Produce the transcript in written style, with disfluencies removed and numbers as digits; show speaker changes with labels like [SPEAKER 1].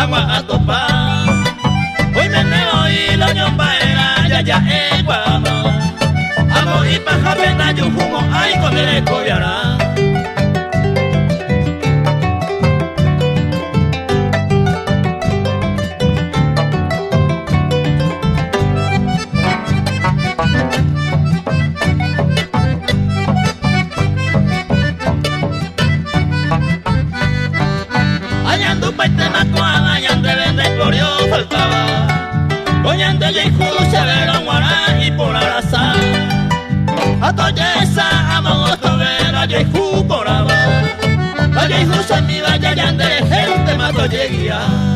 [SPEAKER 1] agua a topar. Hoy me neo y la ñomba era ya es guamo. Amo y paja pena yo fumo ay con el cobiará. Este macuada y ande vende por yo faltaba. Coñando y se verán guará y por abrazar. A toyesa, a mogosto vera, yo y por abajo. A yo y se mi vaya y ande gente mato lleguía.